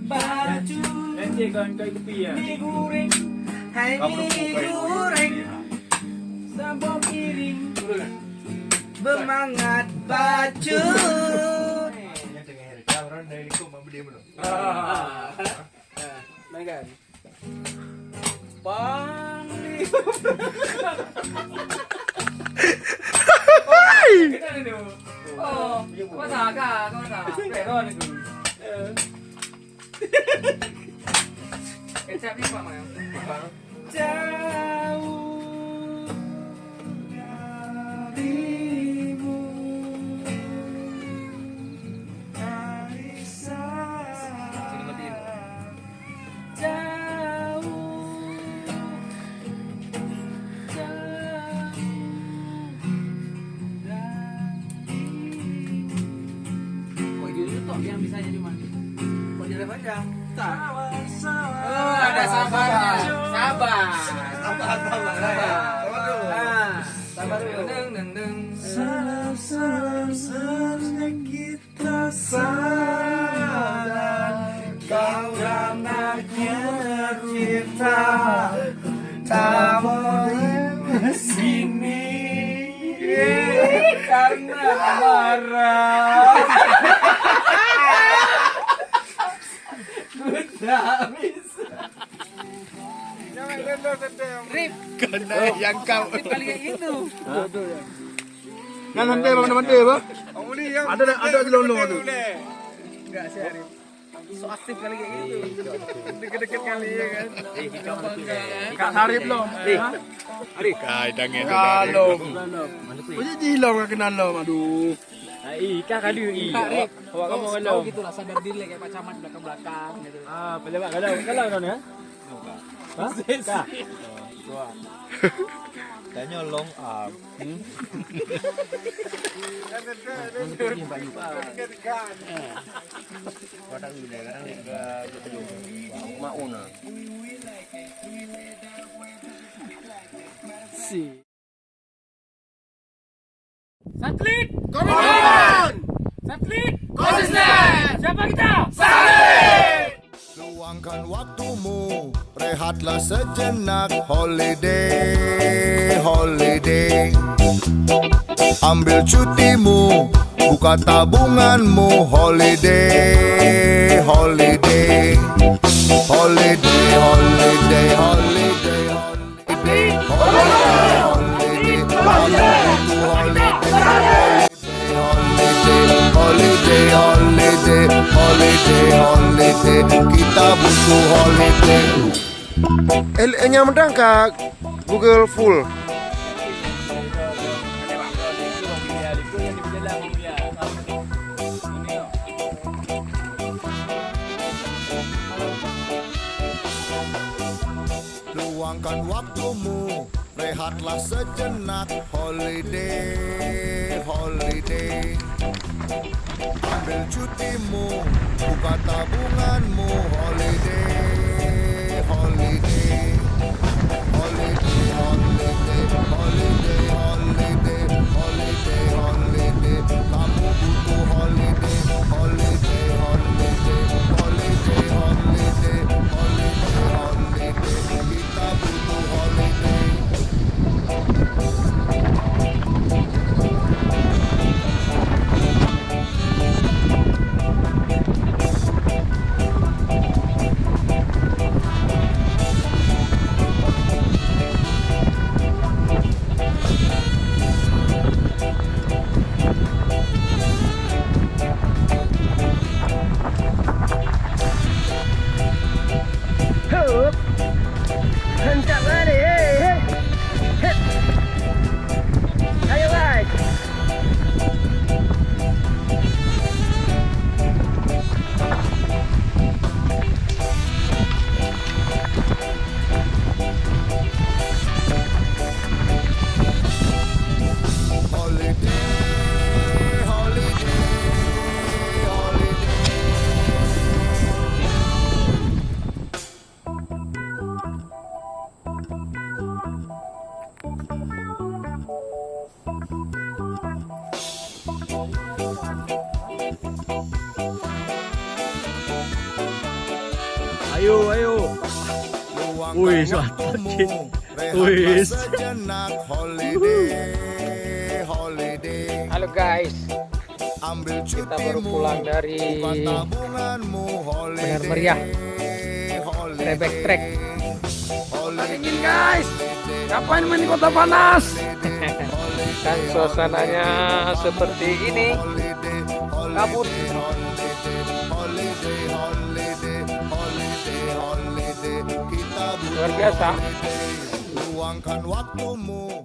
baju digoreng, hai digoreng, sambal piring, bermangat baju. Megan. Pangli. Oh, masa ka, masa. Pero ni ku. Kecap ni apa mah? Jauh darimu. Yang bisa jadi mandi. Kok jadi panjang? Oh, ada sabarnya. Sabar. Sabar dulu. Deng. Seharusnya kita sadar kau anaknya kita tak boleh sini karena marah. Rip, yang kau kali kayak gitu. Nan hande bang hande bang. Ada di lolong tu. Enggak sih Rip. So aktif kali kayak gitu. Deket-deket kali ya kan. Kak Sarip lo. Arif. Kai tangan tu. Kalau. Punya dilong kak kenal lo. Aduh. Ika kadu i. Awak kamu kalau. Oh gitulah sadar diri kayak Pak Camat belakang-belakang gitu. Pelewak kalau kan ya? Hah? Tak. Tanya long arm. Satelit, Komitmen. satelit, Konsisten. siapa kita? Luangkan waktumu, rehatlah sejenak. Holiday, holiday. Ambil cutimu, buka tabunganmu. Holiday, holiday. Holiday, holiday, holiday, holiday. Holiday, holiday. Holiday, holiday, holiday, holiday. Kita butuh holiday. Nya mendang kak Google full. Luangkan waktumu, rehatlah sejenak. Holiday, holiday. Ambil cutimu, buka tabunganmu. Holiday, holiday. Holiday, holiday, holiday, holiday, holiday, holiday. Kamu butuh holiday, holiday, holiday, holiday, holiday, holiday, holiday. Kita butuh holiday. Ayo. Wih, suatu cik. Wih. Halo guys, kita baru pulang dari benar meriah Rebek Trek. Dingin guys, ngapain main di kota panas? Dan suasananya seperti ini, kabut. Luar biasa. Luangkan waktumu